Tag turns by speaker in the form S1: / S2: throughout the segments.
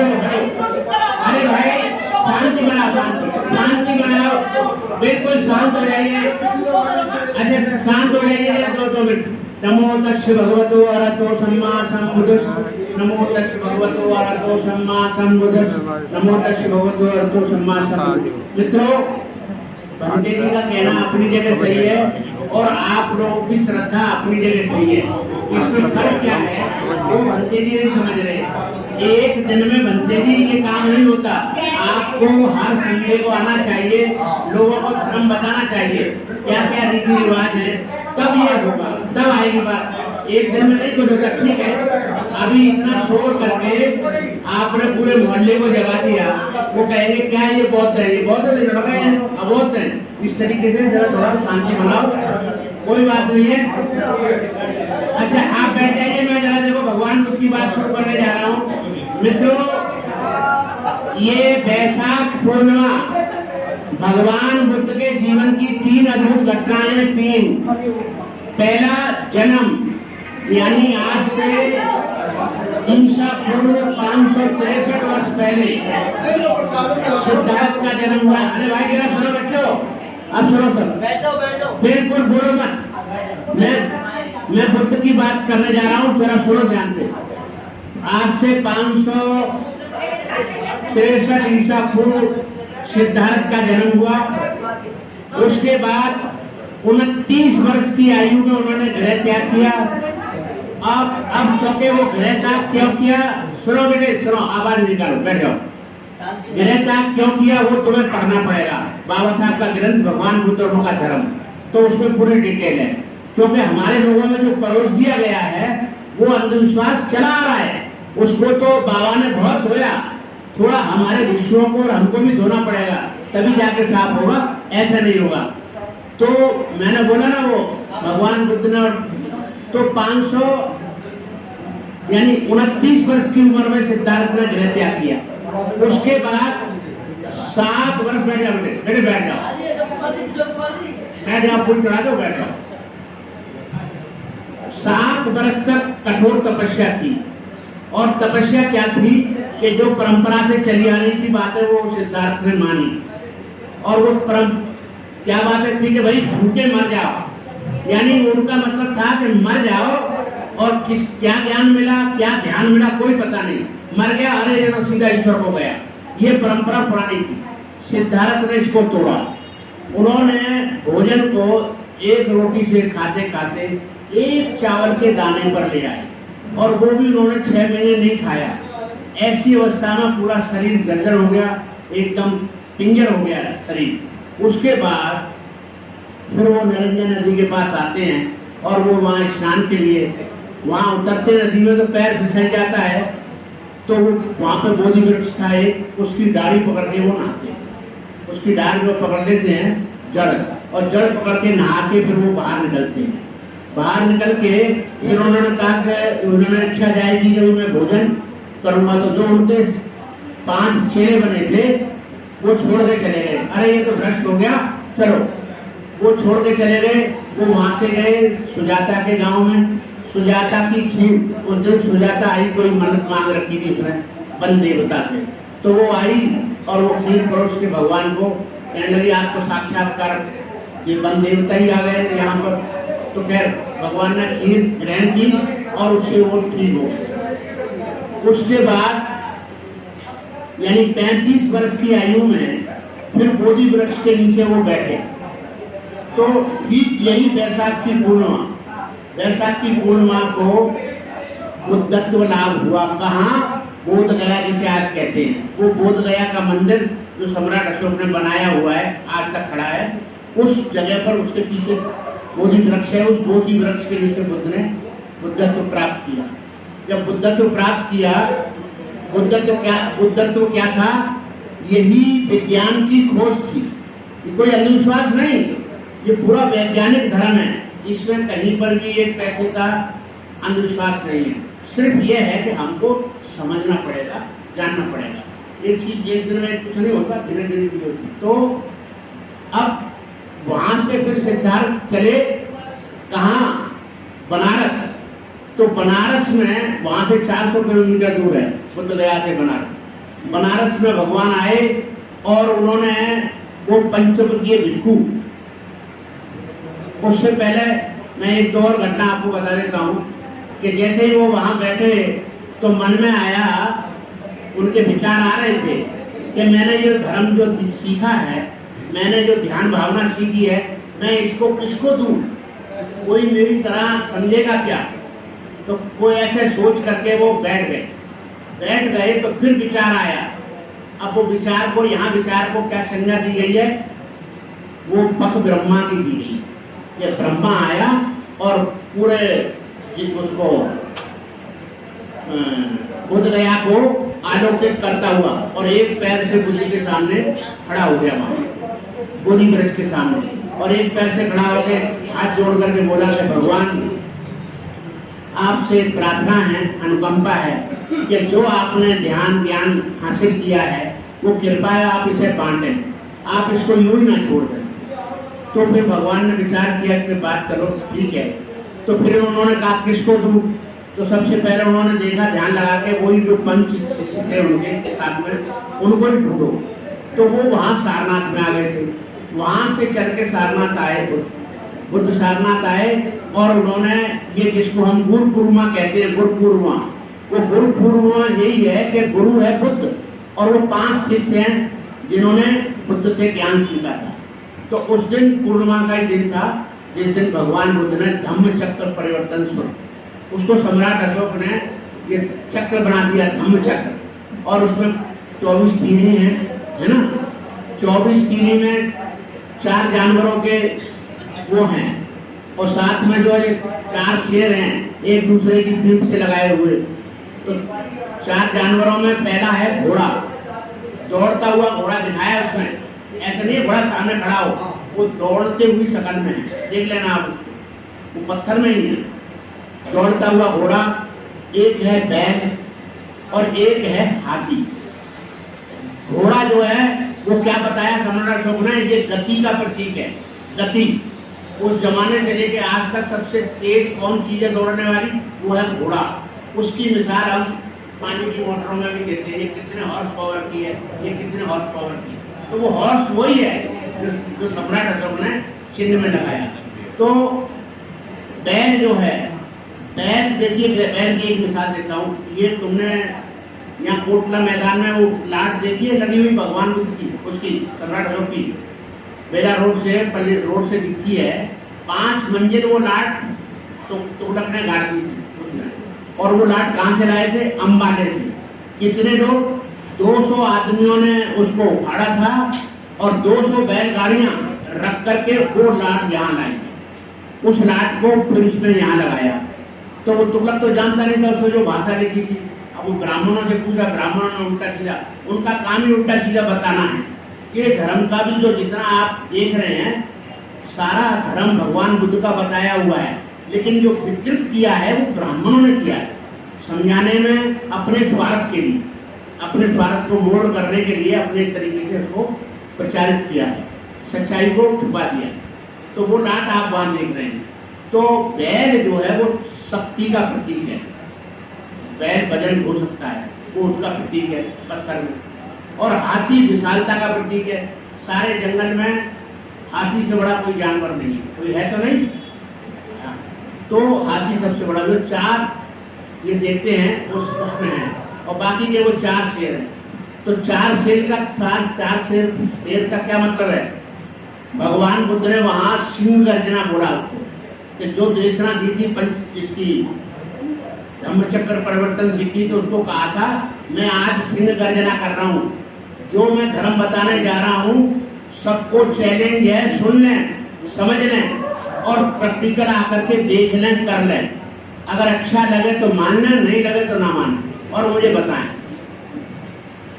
S1: अरे भाई शांति बनाओ, शांति बनाओ, बिल्कुल शांत हो जाइए। अच्छा शांत हो जाइए, 2 मिनट। नमो तस्य भगवतो अरहतो सम्मा सम्बुद्धस्स। नमो तस्य भगवतो अरहतो सम्मा सम्बुद्धस्स। नमो तस्य भगवतो अरहतो सम्मा सम्बुद्धस्स। मित्रों, भंते जी का कहना अपनी जगह सही है और आप लोगों की श्रद्धा अपनी जगह सही है। इसमें फर्क क्या है वो भंते जी नहीं समझ रहे। एक दिन में भंते जी ये काम नहीं होता। आपको हर संडे को आना चाहिए, लोगों को धर्म बताना चाहिए, क्या क्या रीति रिवाज है, तब ये होगा, तब आएगी बात। एक दिन में नहीं कुछ होता। ठीक है, अभी इतना शोर करके आपने पूरे मोहल्ले को जगा दिया, वो कहेंगे क्या ये बौद्ध है, ये बौद्ध है, अबौद्ध है। इस तरीके से जरा थोड़ा शांति बनाओ, कोई बात नहीं है। अच्छा आप बैठ जाइए, मैं जरा देखो भगवान बुद्ध की बात शुरू करने जा रहा हूँ। मित्रों, ये वैशाख पूर्णिमा भगवान बुद्ध के जीवन की 3 अद्भुत घटनाएं। 3, पहला जन्म, यानी आज से ईसा पूर्व 563 वर्ष पहले सिद्धार्थ का जन्म हुआ। अरे भाई जरा सुनो बच्चों, अब सुनो सब, बैठो बिल्कुल बोलो मत। मैं बुद्ध की बात करने जा रहा हूँ, जरा सुनो ध्यान से। आज से 563 ईसा पूर्व सिद्धार्थ का जन्म हुआ। उसके बाद 29 वर्ष की आयु में उन्होंने गृह त्याग किया। अब चौके वो गृह त्याग क्यों किया? सुनो बेटे सुनो, आवाज निकालो, बैठ जाओ। गृह त्याग क्यों किया वो तुम्हें पढ़ना पड़ेगा। बाबा साहब का ग्रंथ भगवान बुद्ध का धर्म, तो उसमें पूरी डिटेल है। क्योंकि हमारे लोगों में जो परोस दिया गया है वो अंधविश्वास चला आ रहा है, उसको तो बाबा ने बहुत धोया। थोड़ा हमारे भिक्षुओं को और हमको भी धोना पड़ेगा, तभी जाके साफ होगा, ऐसा नहीं होगा। तो मैंने बोला ना वो भगवान बुद्ध ने तो 500 यानी 29 वर्ष की उम्र में सिद्धार्थ ने गृह त्याग किया। उसके बाद 7 वर्ष बैठ जाओ बेटे, बैठ जाओ, फूल चढ़ा दो, बैठ जाओ। 7 वर्ष तक कठोर तपस्या की। और तपस्या क्या थी कि जो परंपरा से चली आ रही थी बातें वो सिद्धार्थ ने मानी। और वो क्या बातें थी कि भाई भूखे मर जाओ, यानी उनका मतलब था कि मर जाओ और क्या ज्ञान मिला, क्या ध्यान मिला, कोई पता नहीं। मर गया, अरे ये तो सीधा ईश्वर को गया। ये परंपरा पुरानी थी। सिद्धार्थ ने इसको तोड़ा। उन्होंने भोजन को 1 रोटी से खाते खाते 1 चावल के दाने पर ले आए, और वो भी उन्होंने 6 महीने नहीं खाया। ऐसी अवस्था में पूरा शरीर जर्जर हो गया, एकदम पिंजर हो गया शरीर। उसके बाद फिर वो निरंजन नदी के पास आते हैं और वो वहाँ स्नान के लिए वहाँ उतरते नदी में तो पैर फिसल जाता है। तो वो वहाँ पे बोधि वृक्ष था एक, उसकी डाली पकड़ के वो नहाते हैं। उसकी डाल को पकड़ लेते हैं जड़, और जड़ पकड़ के नहा के फिर वो बाहर निकलते हैं। बाहर निकल के फिर उन्होंने कहा कि उन्होंने इच्छा जाएगी जब मैं भोजन करूंगा। तो जो उनके 5 चेले बने थे वो छोड़ के चले गए। अरे ये तो भ्रष्ट हो गया, चलो। वो छोड़ के चले गए। वो वहां से गए सुजाता के गांव में। सुजाता की खीर, उस दिन सुजाता आई, कोई मन्नत मांग रखी थी उसने वन देवता से। तो वो आई और वो खीर परोस के भगवान को कहने लगी आज तो साक्षात्कार, ये वन देवता ही आ गए यहाँ पर। तो खैर भगवान ने खीर ग्रहण की और उससे वो ठीक हो गए। उसके बाद यानी 35 वर्ष की आयु में फिर बोधि वृक्ष के नीचे वो बैठे। तो यही वैशाख की पूर्णिमा, वैशाख की पूर्णिमा को बुद्धत्व लाभ हुआ। कहाँ? बोध गया जिसे आज कहते हैं। वो बोध गया का मंदिर जो सम्राट अशोक ने बनाया हुआ है, आज तक खड़ा है, उस जगह पर उसके पीछे बोधि वृक्ष है। उस बोधि वृक्ष के नीचे बुद्ध ने बुद्धत्व प्राप्त किया। जब बुद्धत्व प्राप्त किया, बुद्धत्व क्या था? यही विज्ञान की खोज थी। ये कोई अंधविश्वास नहीं, ये पूरा वैज्ञानिक धर्म है। इसमें कहीं पर भी एक पैसे का अंधविश्वास नहीं है। सिर्फ ये है कि हमको समझना पड़ेगा, जानना पड़ेगा। एक चीज एक दिन में कुछ नहीं होता, धीरे धीरे चीज होती। तो अब वहां से फिर सिद्धार्थ चले कहाँ? बनारस। तो बनारस में वहां से 400 किलोमीटर दूर है बुद्ध गया से बनारस। बनारस में भगवान आए और उन्होंने वो पंचमुखी भिक्षु, उससे पहले मैं एक दो और घटना आपको बता देता हूँ कि जैसे ही वो वहां बैठे तो मन में आया, उनके विचार आ रहे थे कि मैंने ये धर्म जो सीखा है, मैंने जो ध्यान भावना सीखी है, मैं इसको किसको दूं, कोई मेरी तरह समझेगा क्या। तो कोई ऐसे सोच करके वो बैठ गए तो फिर विचार आया। अब वो विचार को, यहाँ विचार को क्या संज्ञा दी गई है, वो पक ब्रह्मा की दी गई। ये ब्रह्मा आया और पूरे उसको बुद्ध गया को आलोकित करता हुआ और एक पैर से बुद्ध के सामने खड़ा हो गया वहां बोधि वृक्ष के सामने, और एक पैर से खड़ा होकर हाथ जोड़ करके बोला कि भगवान आपसे एक प्रार्थना है, अनुकंपा है कि जो आपने ध्यान ज्ञान हासिल किया है वो कृपया है आप इसे बांटें, आप इसको यूं ही ना छोड़ दें। तो फिर भगवान ने विचार किया कि बात चलो ठीक है। तो फिर उन्होंने कहा किसको दूं। तो सबसे पहले उन्होंने देखा ध्यान लगा के वही जो पंच शिष्य थे उनके साथ में, उनको ही ढूंढो। तो वो वहां सारनाथ में आ गए थे, वहां से चल के सारनाथ आए, बुद्ध सारनाथ आए और उन्होंने ये जिसको हम गुरु पूर्णिमा कहते हैं, गुरु पूर्णिमा, वो गुरु पूर्णिमा यही है कि गुरु है बुद्ध और वो 5 शिष्य हैं जिन्होंने बुद्ध से ज्ञान सीखा था। तो उस दिन पूर्णिमा का ही दिन था जिस दिन भगवान बुद्ध ने धम्म चक्र परिवर्तन सुना। उसको सम्राट अशोक ने ये चक्र बना दिया, धम्म चक्र, और उसमें 24 तीनी है ना। 24 तीनी में 4 जानवरों के वो हैं और साथ में जो है 4 शेर हैं एक दूसरे की पीठ से लगाए हुए। तो 4 जानवरों में पहला है घोड़ा, दौड़ता हुआ घोड़ा दिखाया उसमें, ऐसा नहीं घोड़ा सामने खड़ा हो, वो दौड़ते हुई शक्ल में है, देख लेना आप, वो पत्थर में ही है, दौड़ता हुआ घोड़ा। एक है बैल और एक है हाथी। घोड़ा जो है वो क्या बताया सम्राट अशोक ने, ये गति का प्रतीक है, गति। उस जमाने से लेके आज तक सबसे तेज कौन चीज है दौड़ने वाली, वो है घोड़ा। उसकी मिसाल हम पानी की मोटरों में भी देते हैं, ये कितने हॉर्स पावर की है, ये कितने हॉर्स पावर की है। तो वो हॉर्स वही है जो सम्राट अशोक ने चिन्ह में लगाया। तो बैल जो है, बैल देखिए, बैल की एक मिसाल देता हूँ। ये तुमने यहाँ कोटला मैदान में वो लाट देखी है लगी हुई भगवान बुद्ध की, उसकी सम्राट अशोक की, बेला रोड से पल्ली रोड से दिखती है। 5 मंजिल वो लाट तुगलक ने गाड़ दी थी उसने, और वो लाट कहाँ से लाए थे, अंबाले से। कितने लोग, 200 आदमियों ने उसको उखाड़ा था और 200 बैलगाड़ियां रख करके वो लाट यहाँ लाई। उस लाट को फिर उसने यहाँ लगाया। तो वो तुगलक तो जानता नहीं था उसमें जो भाषा लिखी थी। अब वो ब्राह्मणों से पूछा, ब्राह्मणों ने उल्टा सीधा, उनका काम ही उल्टा सीधा बताना है। ये धर्म का भी जो जितना आप देख रहे हैं सारा धर्म भगवान बुद्ध का बताया हुआ है, लेकिन जो विकृत किया है वो ब्राह्मणों ने किया है, समझाने में अपने स्वार्थ के लिए, अपने स्वार्थ को मोड़ करने के लिए अपने तरीके से उसको प्रचारित किया है, सच्चाई को छुपा दिया। तो वो लाट आप वहां देख रहे हैं। तो बैल जो है वो शक्ति का प्रतीक है, बैल वजन हो सकता है, वो उसका प्रतीक है पत्थर में। और हाथी विशालता का प्रतीक है। सारे जंगल में हाथी से बड़ा कोई जानवर नहीं है, कोई है तो नहीं। तो हाथी सबसे बड़ा, जो 4 ये देखते हैं उसमें है, और बाकी के वो 4 शेर हैं। तो 4 शेर का 4 शेर का क्या मतलब है, भगवान बुद्ध ने वहां सिंह गर्जना बोला उसको, कि जो देशना दी थी पंच जिसकी धम्मचक्र परिवर्तन सीखी, तो उसको कहा था मैं आज सिंह गर्जना कर रहा हूँ, जो मैं धर्म बताने जा रहा हूँ सबको चैलेंज है, सुन लें, समझ लें और प्रैक्टिकल आकर के देख लें, कर लें। अगर अच्छा लगे तो मान लें, नहीं लगे तो ना मानें और मुझे बताएं।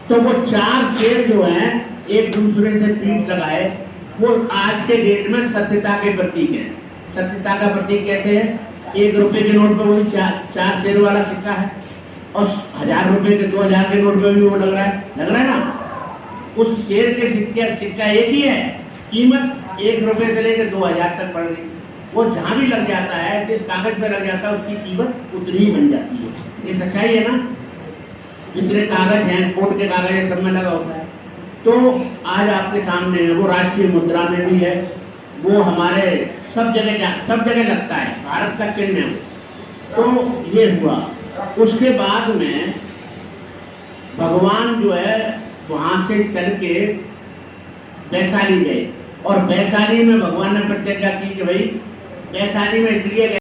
S1: तो वो 4 शेर जो हैं एक दूसरे से पीठ लगाए, वो आज के डेट में सत्यता के प्रतीक है। सत्यता का प्रतीक कैसे है, 1 रुपए के नोट पर वही 4 शेर वाला सिक्का है, और 1000 रुपए के 2000 के नोट पे भी वो लग रहा है ना। उस शेर के सिक्का एक ही है, कीमत 1 रुपए से लेकर 2000 तक पड़ गई। वो जहां भी लग जाता है, जिस कागज पे लग जाता है, उसकी कीमत उतनी ही बन जाती है। ये सच्चाई है ना। जितने कागज हैं, कोर्ट के कागज हैं, सब में लगा होता है। तो आज आपके सामने है, वो राष्ट्रीय मुद्रा में भी है, वो हमारे सब जगह लगता है, भारत का चिन्ह है। तो ये हुआ। उसके बाद में भगवान जो है वहां से चल के वैशाली गए, और वैशाली में भगवान ने प्रतिज्ञा की कि भाई वैशाली में इसलिए